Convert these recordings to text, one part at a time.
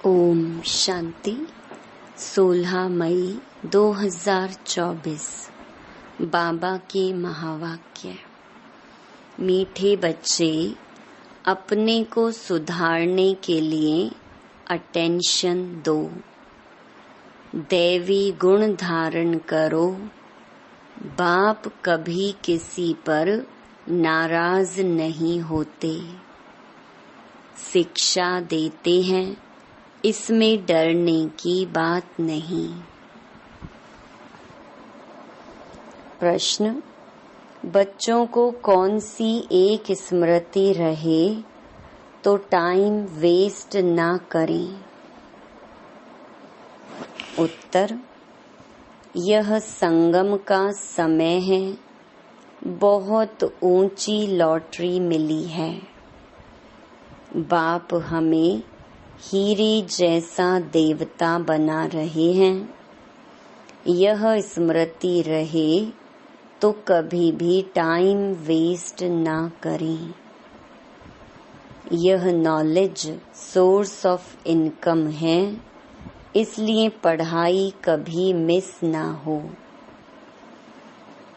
ओम शांति। 16 मई 2024 बाबा के महावाक्य। मीठे बच्चे, अपने को सुधारने के लिए अटेंशन दो। दैवी गुण धारण करो। बाप कभी किसी पर नाराज नहीं होते। शिक्षा देते हैं, इसमें डरने की बात नहीं। प्रश्न: बच्चों को कौन सी एक स्मृति रहे तो टाइम वेस्ट ना करें? उत्तर: यह संगम का समय है। बहुत ऊंची लॉटरी मिली है। बाप हमें हीरे जैसा देवता बना रहे हैं। यह स्मृति रहे तो कभी भी टाइम वेस्ट ना करें। यह नॉलेज सोर्स ऑफ इनकम है, इसलिए पढ़ाई कभी मिस ना हो।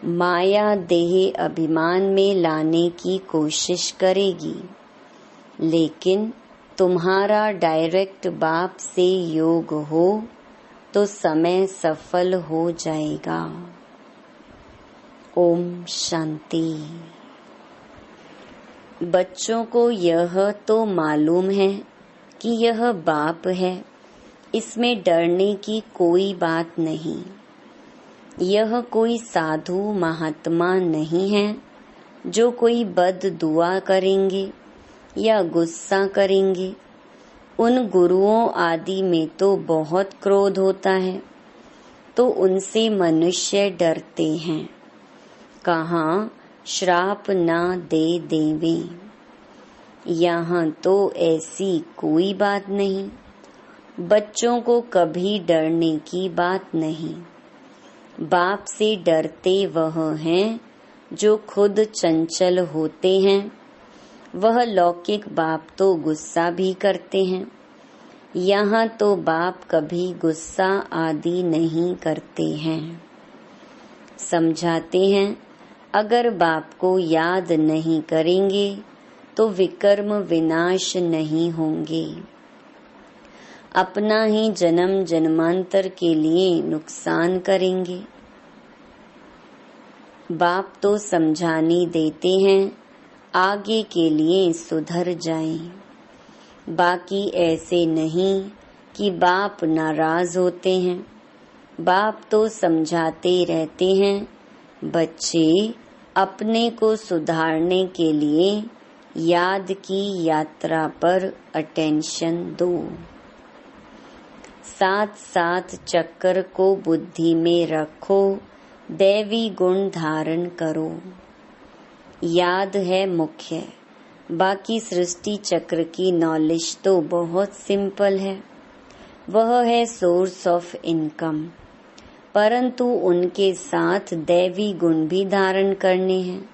माया देह अभिमान में लाने की कोशिश करेगी, लेकिन तुम्हारा डायरेक्ट बाप से योग हो तो समय सफल हो जाएगा। ओम शांति। बच्चों को यह तो मालूम है कि यह बाप है, इसमें डरने की कोई बात नहीं। यह कोई साधु महात्मा नहीं है जो कोई बद दुआ करेंगे या गुस्सा करेंगे। उन गुरुओं आदि में तो बहुत क्रोध होता है, तो उनसे मनुष्य डरते हैं। कहाँ श्राप ना दे देवे। यहाँ तो ऐसी कोई बात नहीं। बच्चों को कभी डरने की बात नहीं। बाप से डरते वह हैं जो खुद चंचल होते हैं। वह लौकिक बाप तो गुस्सा भी करते हैं। यहाँ तो बाप कभी गुस्सा आदि नहीं करते हैं। समझाते हैं, अगर बाप को याद नहीं करेंगे तो विकर्म विनाश नहीं होंगे। अपना ही जन्म जन्मांतर के लिए नुकसान करेंगे। बाप तो समझाने देते हैं, आगे के लिए सुधर जाएं। बाकी ऐसे नहीं कि बाप नाराज होते हैं। बाप तो समझाते रहते हैं, बच्चे अपने को सुधारने के लिए याद की यात्रा पर अटेंशन दो। साथ साथ चक्कर को बुद्धि में रखो, दैवी गुण धारण करो। याद है मुख्य। बाकी सृष्टि चक्र की नॉलेज तो बहुत सिंपल है। वह है सोर्स ऑफ इनकम, परंतु उनके साथ दैवी गुण भी धारण करने हैं।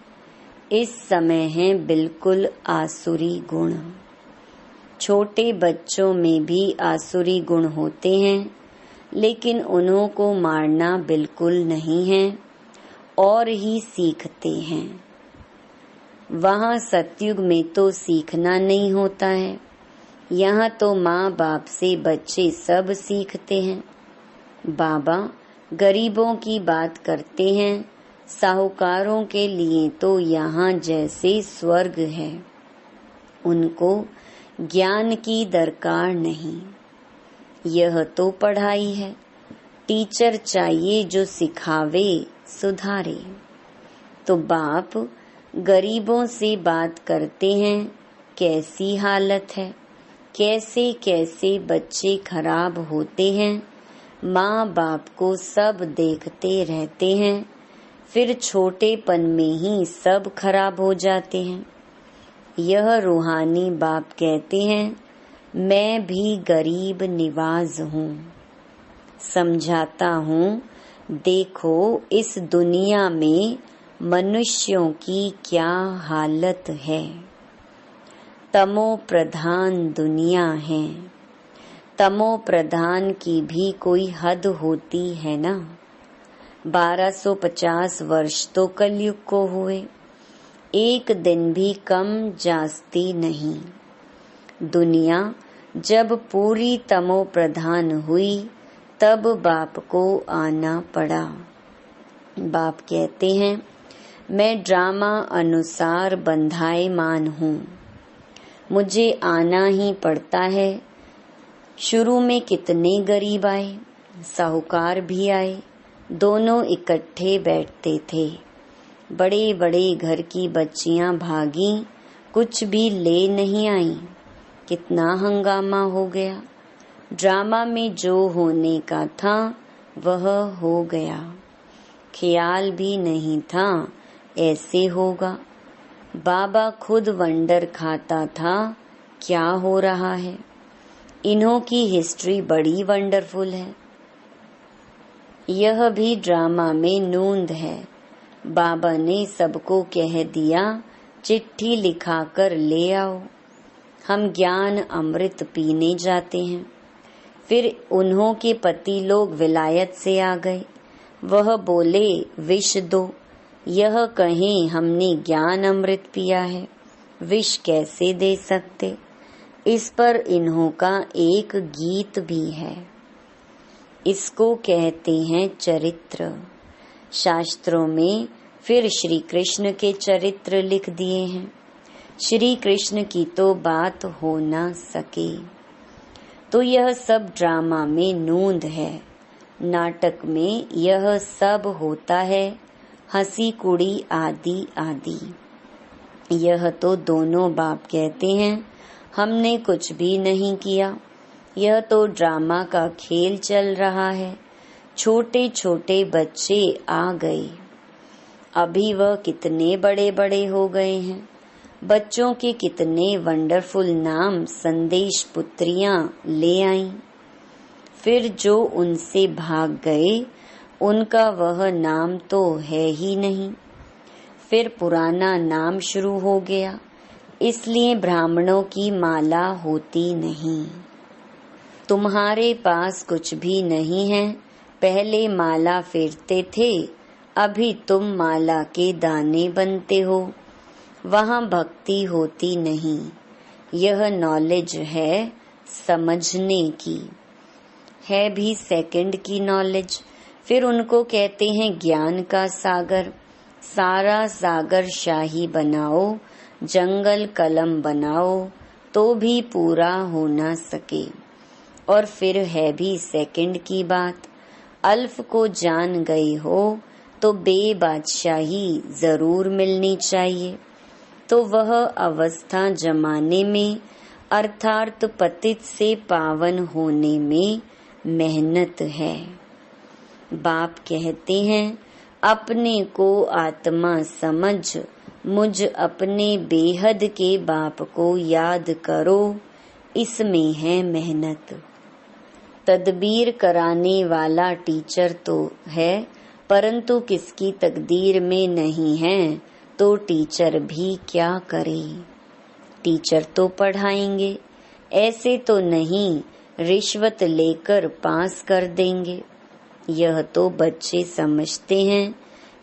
इस समय है बिल्कुल आसुरी गुण। छोटे बच्चों में भी आसुरी गुण होते हैं, लेकिन उन्हों को मारना बिल्कुल नहीं है और ही सीखते हैं। वहाँ सतयुग में तो सीखना नहीं होता है। यहाँ तो माँ बाप से बच्चे सब सीखते हैं। बाबा गरीबों की बात करते हैं। साहूकारों के लिए तो यहाँ जैसे स्वर्ग है। उनको ज्ञान की दरकार नहीं। यह तो पढ़ाई है। टीचर चाहिए जो सिखावे सुधारे। तो बाप गरीबों से बात करते हैं, कैसी हालत है, कैसे कैसे बच्चे खराब होते हैं। माँ बाप को सब देखते रहते हैं, फिर छोटेपन में ही सब खराब हो जाते हैं। यह रूहानी बाप कहते हैं, मैं भी गरीब निवाज हूँ। समझाता हूँ, देखो इस दुनिया में मनुष्यों की क्या हालत है। तमो प्रधान दुनिया है। तमो प्रधान की भी कोई हद होती है ना। 1250 वर्ष तो कलयुग को हुए, एक दिन भी कम जास्ती नहीं। दुनिया जब पूरी तमो प्रधान हुई तब बाप को आना पड़ा। बाप कहते हैं, मैं ड्रामा अनुसार बंधायमान हूँ, मुझे आना ही पड़ता है। शुरू में कितने गरीब आए, साहूकार भी आए, दोनों इकट्ठे बैठते थे। बड़े बड़े घर की बच्चियां भागी, कुछ भी ले नहीं आई। कितना हंगामा हो गया। ड्रामा में जो होने का था वह हो गया। ख्याल भी नहीं था ऐसे होगा। बाबा खुद वंडर खाता था क्या हो रहा है। इन्हों की हिस्ट्री बड़ी वंडरफुल है। यह भी ड्रामा में नूंद है। बाबा ने सबको कह दिया, चिट्ठी लिखाकर ले आओ, हम ज्ञान अमृत पीने जाते हैं। फिर उन्हों के पति लोग विलायत से आ गए। वह बोले, विष दो। यह कहें हमने ज्ञान अमृत पिया है, विष कैसे दे सकते। इस पर इन्हों का एक गीत भी है। इसको कहते हैं चरित्र। शास्त्रों में फिर श्री कृष्ण के चरित्र लिख दिए हैं। श्री कृष्ण की तो बात हो ना सके। तो यह सब ड्रामा में नूंद है। नाटक में यह सब होता है, हंसी कुड़ी आदि आदि। यह तो दोनों बाप कहते हैं, हमने कुछ भी नहीं किया, यह तो ड्रामा का खेल चल रहा है। छोटे छोटे बच्चे आ गए, अभी वह कितने बड़े बड़े हो गए हैं। बच्चों के कितने वंडरफुल नाम संदेश पुत्रियां ले आईं। फिर जो उनसे भाग गए उनका वह नाम तो है ही नहीं। फिर पुराना नाम शुरू हो गया, इसलिए ब्राह्मणों की माला होती नहीं। तुम्हारे पास कुछ भी नहीं है, पहले माला फेरते थे, अभी तुम माला के दाने बनते हो। वहाँ भक्ति होती नहीं। यह नॉलेज है समझने की, है भी सेकंड की नॉलेज। फिर उनको कहते हैं ज्ञान का सागर। सारा सागर शाही बनाओ, जंगल कलम बनाओ, तो भी पूरा हो ना सके। और फिर है भी सेकंड की बात। अल्फ को जान गई हो तो बेबादशाही जरूर मिलनी चाहिए। तो वह अवस्था जमाने में अर्थात पतित से पावन होने में मेहनत है। बाप कहते हैं, अपने को आत्मा समझ, मुझ अपने बेहद के बाप को याद करो, इसमें है मेहनत। तदबीर कराने वाला टीचर तो है, परंतु किसकी तकदीर में नहीं है तो टीचर भी क्या करे। टीचर तो पढ़ाएंगे, ऐसे तो नहीं रिश्वत लेकर पास कर देंगे। यह तो बच्चे समझते हैं,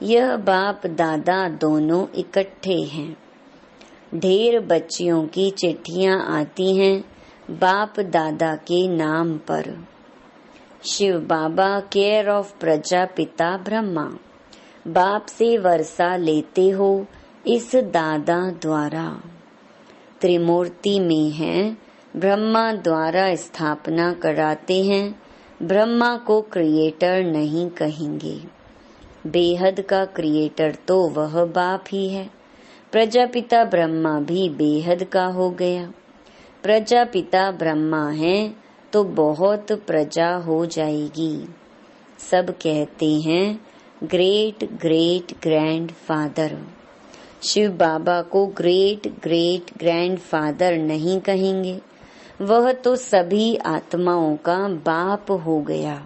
यह बाप दादा दोनों इकट्ठे हैं। ढेर बच्चियों की चिट्ठियां आती हैं बाप दादा के नाम पर। शिव बाबा केयर ऑफ प्रजापिता ब्रह्मा, बाप से वर्षा लेते हो इस दादा द्वारा। त्रिमूर्ति में है, ब्रह्मा द्वारा स्थापना कराते हैं। ब्रह्मा को क्रिएटर नहीं कहेंगे, बेहद का क्रिएटर तो वह बाप ही है। प्रजापिता ब्रह्मा भी बेहद का हो गया। प्रजापिता ब्रह्मा है तो बहुत प्रजा हो जाएगी। सब कहते हैं great great grandfather. Shiv Baba को ग्रेट ग्रेट ग्रैंड फादर नहीं कहेंगे, वह तो सभी आत्माओं का बाप हो गया।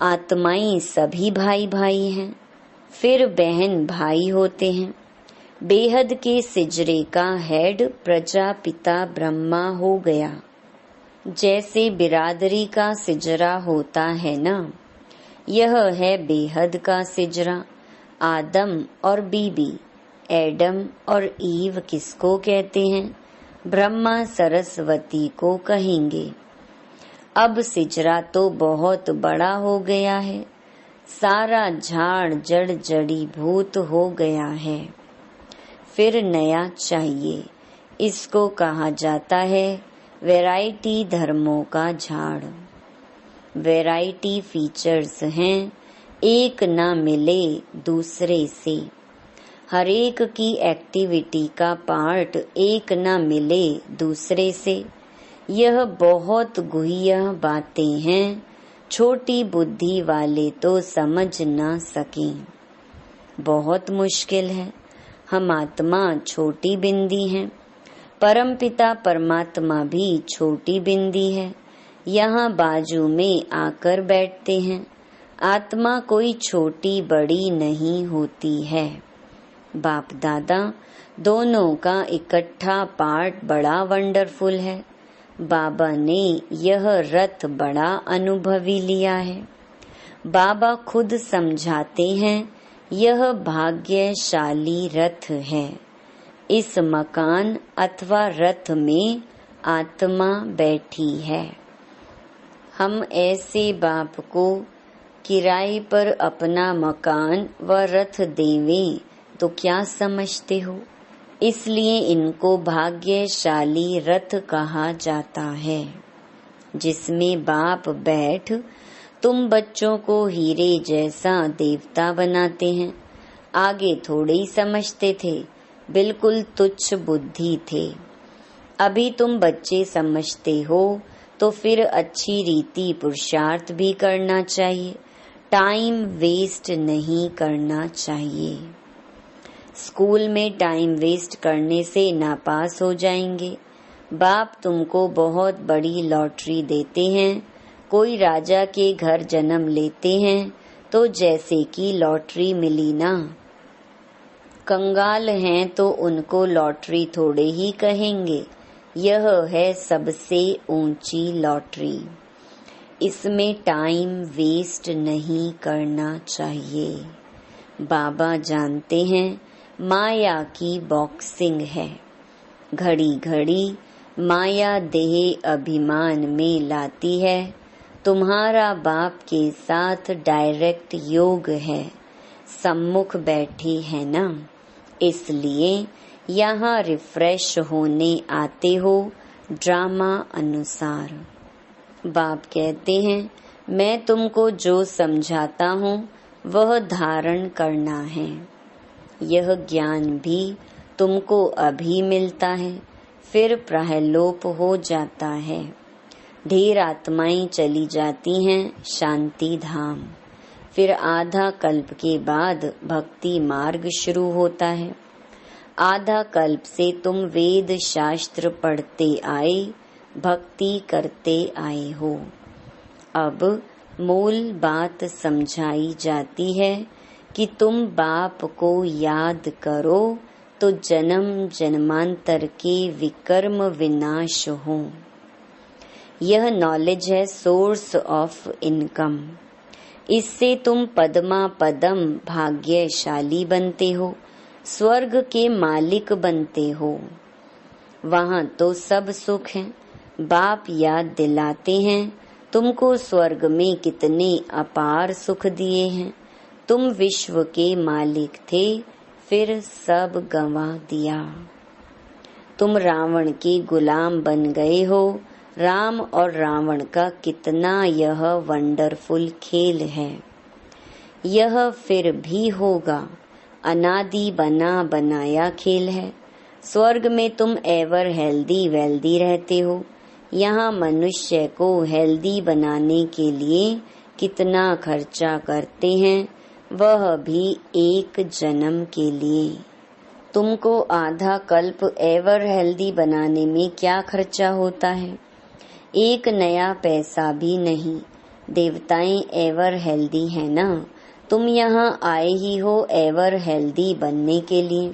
आत्माएं सभी भाई भाई हैं, फिर बहन भाई होते हैं। बेहद के सिजरे का हेड प्रजापिता ब्रह्मा हो गया। जैसे बिरादरी का सिजरा होता है ना, यह है बेहद का सिजरा। आदम और बीबी, एडम और ईव किसको कहते हैं? ब्रह्मा सरस्वती को कहेंगे। अब सिजरा तो बहुत बड़ा हो गया है, सारा झाड़ जड़ जड़ी भूत हो गया है। फिर नया चाहिए। इसको कहा जाता है वैरायटी धर्मों का झाड़। वैरायटी फीचर्स हैं, एक ना मिले दूसरे से। हर एक की एक्टिविटी का पार्ट एक ना मिले दूसरे से। यह बहुत गुह्य बातें हैं, छोटी बुद्धि वाले तो समझ ना सकें। बहुत मुश्किल है। हम आत्मा छोटी बिंदी हैं, परमपिता परमात्मा भी छोटी बिंदी है, यहाँ बाजू में आकर बैठते हैं। आत्मा कोई छोटी बड़ी नहीं होती है। बाप दादा दोनों का इकट्ठा पार्ट बड़ा वंडरफुल है। बाबा ने यह रथ बड़ा अनुभवी लिया है। बाबा खुद समझाते हैं, यह भाग्यशाली रथ है। इस मकान अथवा रथ में आत्मा बैठी है। हम ऐसे बाप को किराए पर अपना मकान व रथ देवें तो क्या समझते हो? इसलिए इनको भाग्यशाली रथ कहा जाता है, जिसमें बाप बैठ तुम बच्चों को हीरे जैसा देवता बनाते हैं। आगे थोड़े ही समझते थे, बिल्कुल तुच्छ बुद्धि थे। अभी तुम बच्चे समझते हो तो फिर अच्छी रीति पुरुषार्थ भी करना चाहिए, टाइम वेस्ट नहीं करना चाहिए। स्कूल में टाइम वेस्ट करने से नापास हो जाएंगे। बाप तुमको बहुत बड़ी लॉटरी देते हैं। कोई राजा के घर जन्म लेते हैं तो जैसे कि लॉटरी मिली ना। कंगाल हैं तो उनको लॉटरी थोड़े ही कहेंगे। यह है सबसे ऊंची लॉटरी। इसमें टाइम वेस्ट नहीं करना चाहिए। बाबा जानते हैं माया की बॉक्सिंग है। घड़ी घड़ी माया देह अभिमान में लाती है। तुम्हारा बाप के साथ डायरेक्ट योग है, सम्मुख बैठी है ना, इसलिए यहाँ रिफ्रेश होने आते हो ड्रामा अनुसार। बाप कहते हैं, मैं तुमको जो समझाता हूँ वह धारण करना है। यह ज्ञान भी तुमको अभी मिलता है, फिर प्रहलोप हो जाता है। ढेर आत्माएं चली जाती हैं शांति धाम। फिर आधा कल्प के बाद भक्ति मार्ग शुरू होता है। आधा कल्प से तुम वेद शास्त्र पढ़ते आए, भक्ति करते आए हो। अब मूल बात समझाई जाती है कि तुम बाप को याद करो तो जन्म जन्मांतर के विकर्म विनाश हो। यह नॉलेज है सोर्स ऑफ इनकम। इससे तुम पद्मा पदम भाग्यशाली बनते हो, स्वर्ग के मालिक बनते हो। वहाँ तो सब सुख है। बाप याद दिलाते हैं तुमको स्वर्ग में कितने अपार सुख दिए हैं। तुम विश्व के मालिक थे, फिर सब गंवा दिया। तुम रावण के गुलाम बन गए हो। राम और रावण का कितना यह वंडरफुल खेल है। यह फिर भी होगा, अनादि बना बनाया खेल है। स्वर्ग में तुम एवर हेल्दी वेल्दी रहते हो। यहाँ मनुष्य को हेल्दी बनाने के लिए कितना खर्चा करते हैं, वह भी एक जन्म के लिए। तुमको आधा कल्प एवर हेल्दी बनाने में क्या खर्चा होता है? एक नया पैसा भी नहीं। देवताएं एवर हेल्दी है ना। तुम यहाँ आए ही हो एवर हेल्दी बनने के लिए।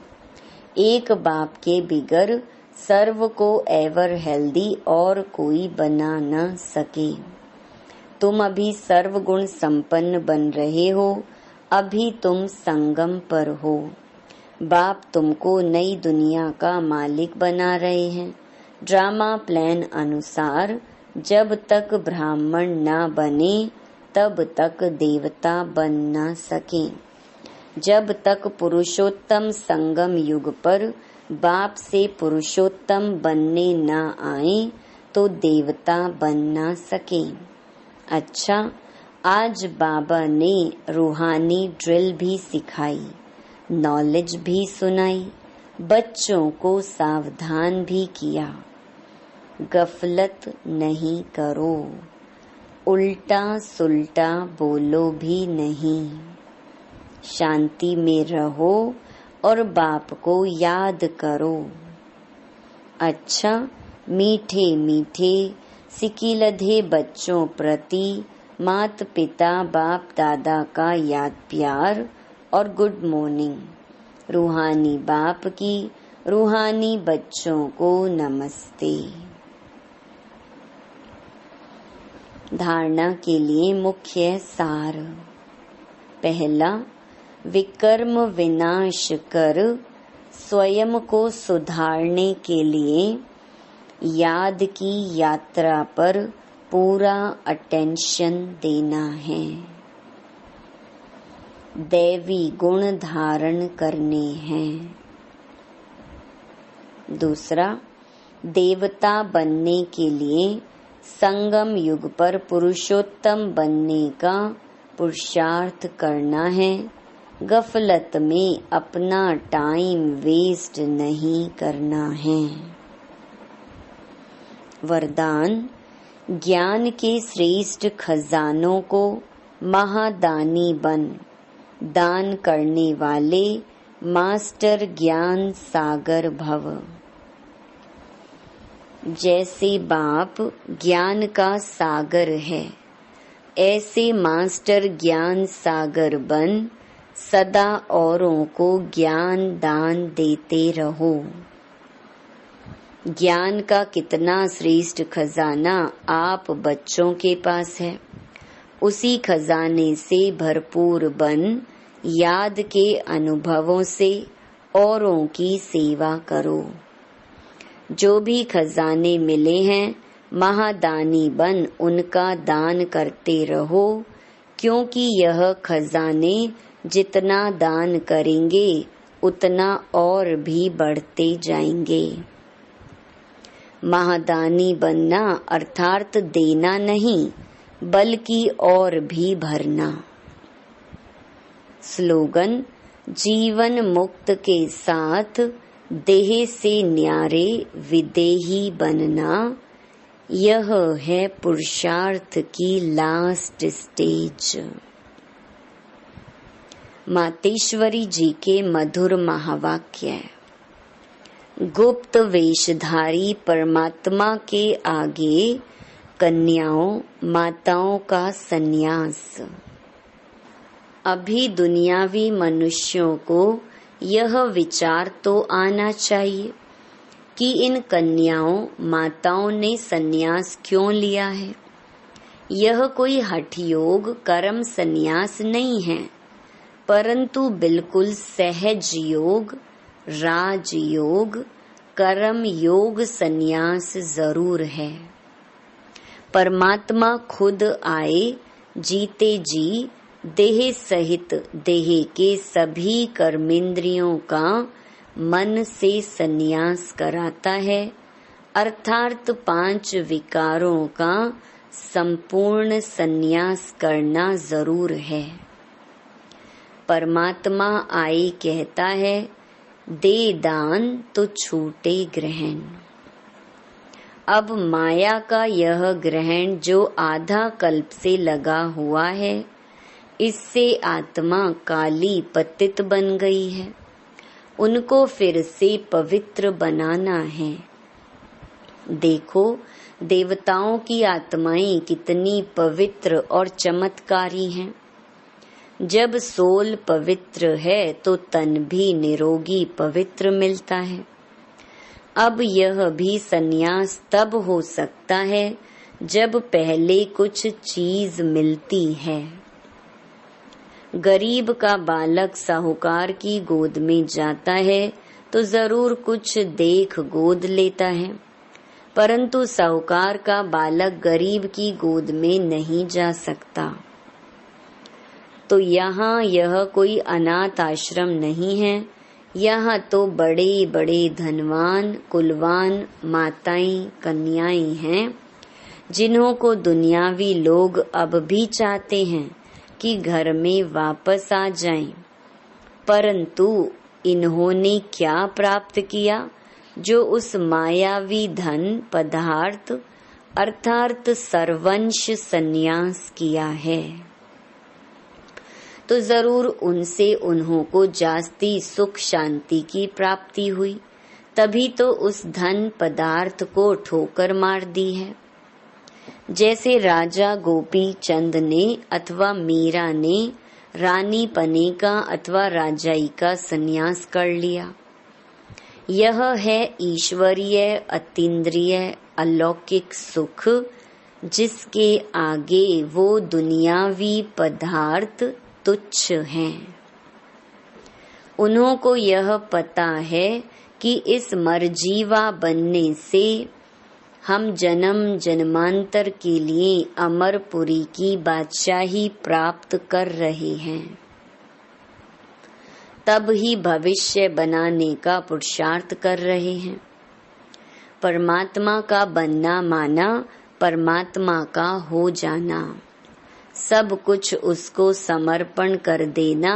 एक बाप के बिगर सर्व को एवर हेल्दी और कोई बना न सके। तुम अभी सर्व गुण संपन्न बन रहे हो, अभी तुम संगम पर हो। बाप तुमको नई दुनिया का मालिक बना रहे हैं। ड्रामा प्लान अनुसार जब तक ब्राह्मण ना बने तब तक देवता बन न सके। जब तक पुरुषोत्तम संगम युग पर बाप से पुरुषोत्तम बनने न आए तो देवता बन न सके। अच्छा, आज बाबा ने रूहानी ड्रिल भी सिखाई, नॉलेज भी सुनाई, बच्चों को सावधान भी किया। गफलत नहीं करो, उल्टा सुल्टा बोलो भी नहीं। शांति में रहो और बाप को याद करो। अच्छा, मीठे मीठे सिकिलधे बच्चों प्रति माता पिता बाप दादा का याद प्यार और गुड मॉर्निंग। रूहानी बाप की रूहानी बच्चों को नमस्ते। धारणा के लिए मुख्य सार। पहला, विकर्म विनाश कर स्वयं को सुधारने के लिए याद की यात्रा पर पूरा अटेंशन देना है। दैवी गुण धारण करने हैं। दूसरा, देवता बनने के लिए संगम युग पर पुरुषोत्तम बनने का पुरुषार्थ करना है। गफलत में अपना टाइम वेस्ट नहीं करना है। वरदान, ज्ञान के श्रेष्ठ खजानों को महादानी बन दान करने वाले मास्टर ज्ञान सागर भव। जैसे बाप ज्ञान का सागर है, ऐसे मास्टर ज्ञान सागर बन सदा औरों को ज्ञान दान देते रहो। ज्ञान का कितना श्रेष्ठ खजाना आप बच्चों के पास है। उसी खजाने से भरपूर बन याद के अनुभवों से औरों की सेवा करो। जो भी खजाने मिले हैं महादानी बन उनका दान करते रहो, क्योंकि यह खजाने जितना दान करेंगे उतना और भी बढ़ते जाएंगे। महादानी बनना अर्थात देना नहीं, बल्कि और भी भरना। स्लोगन, जीवन मुक्त के साथ देह से न्यारे विदेही बनना, यह है पुरुषार्थ की लास्ट स्टेज। मातेश्वरी जी के मधुर महावाक्य। गुप्त वेशधारी परमात्मा के आगे कन्याओं माताओं का संन्यास। अभी दुनियावी मनुष्यों को यह विचार तो आना चाहिए कि इन कन्याओं माताओं ने संन्यास क्यों लिया है। यह कोई हठ योग कर्म संन्यास नहीं है, परंतु बिल्कुल सहज योग, राज योग, कर्म योग संन्यास जरूर है। परमात्मा खुद आए जीते जी देह सहित देह के सभी कर्मेंद्रियों का मन से संन्यास कराता है, अर्थात 5 विकारों का संपूर्ण संन्यास करना जरूर है। परमात्मा आए कहता है, दे दान तो छूटे ग्रहण। अब माया का यह ग्रहण जो आधा कल्प से लगा हुआ है, इससे आत्मा काली पतित बन गई है। उनको फिर से पवित्र बनाना है। देखो, देवताओं की आत्माएं कितनी पवित्र और चमत्कारी हैं। जब सोल पवित्र है तो तन भी निरोगी पवित्र मिलता है। अब यह भी संन्यास तब हो सकता है जब पहले कुछ चीज मिलती है। गरीब का बालक साहूकार की गोद में जाता है तो जरूर कुछ देख गोद लेता है, परंतु साहूकार का बालक गरीब की गोद में नहीं जा सकता। तो यहाँ यह कोई अनाथ आश्रम नहीं है, यहाँ तो बड़े बड़े धनवान कुलवान माताएं कन्याएं हैं, जिन्हों को दुनियावी लोग अब भी चाहते हैं कि घर में वापस आ जाएं, परंतु इन्होंने क्या प्राप्त किया जो उस मायावी धन पदार्थ अर्थात सर्वंश संन्यास किया है। तो जरूर उनसे उन्हों को जास्ती सुख शांति की प्राप्ति हुई, तभी तो उस धन पदार्थ को ठोकर मार दी है। जैसे राजा गोपी चंद ने अथवा मीरा ने रानी पने का अथवा राजाई का संन्यास कर लिया। यह है ईश्वरीय अतीन्द्रिय अलौकिक सुख, जिसके आगे वो दुनियावी पदार्थ तुच्छ हैं। उन्हों को यह पता है कि इस मरजीवा बनने से हम जन्म जन्मांतर के लिए अमरपुरी की बादशाही प्राप्त कर रहे हैं, तब ही भविष्य बनाने का पुरुषार्थ कर रहे हैं। परमात्मा का बनना माना परमात्मा का हो जाना, सब कुछ उसको समर्पण कर देना,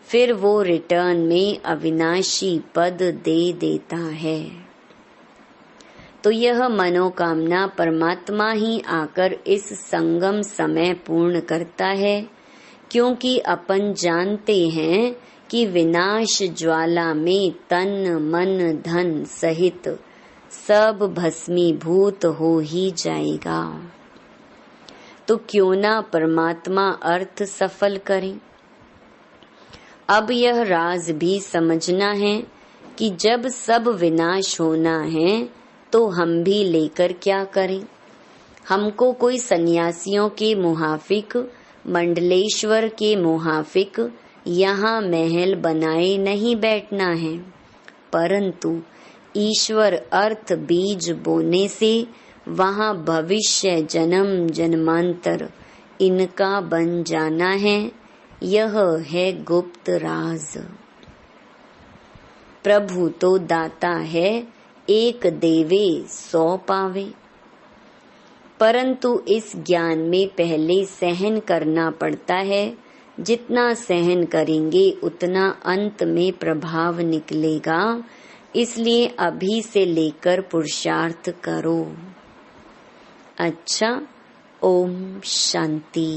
फिर वो रिटर्न में अविनाशी पद दे देता है। तो यह मनोकामना परमात्मा ही आकर इस संगम समय पूर्ण करता है, क्योंकि अपन जानते हैं कि विनाश ज्वाला में तन मन धन सहित सब भस्मीभूत हो ही जाएगा। तो क्यों ना परमात्मा अर्थ सफल करें। अब यह राज भी समझना है कि जब सब विनाश होना है तो हम भी लेकर क्या करें। हमको कोई सन्यासियों के मुहाफिक मंडलेश्वर के मुहाफिक यहाँ महल बनाए नहीं बैठना है, परंतु ईश्वर अर्थ बीज बोने से वहाँ भविष्य जन्म जन्मांतर इनका बन जाना है। यह है गुप्त राज। प्रभु तो दाता है, एक देवे 100 पावे, परंतु इस ज्ञान में पहले सहन करना पड़ता है। जितना सहन करेंगे उतना अंत में प्रभाव निकलेगा, इसलिए अभी से लेकर पुरुषार्थ करो। अच्छा, ओम शांति।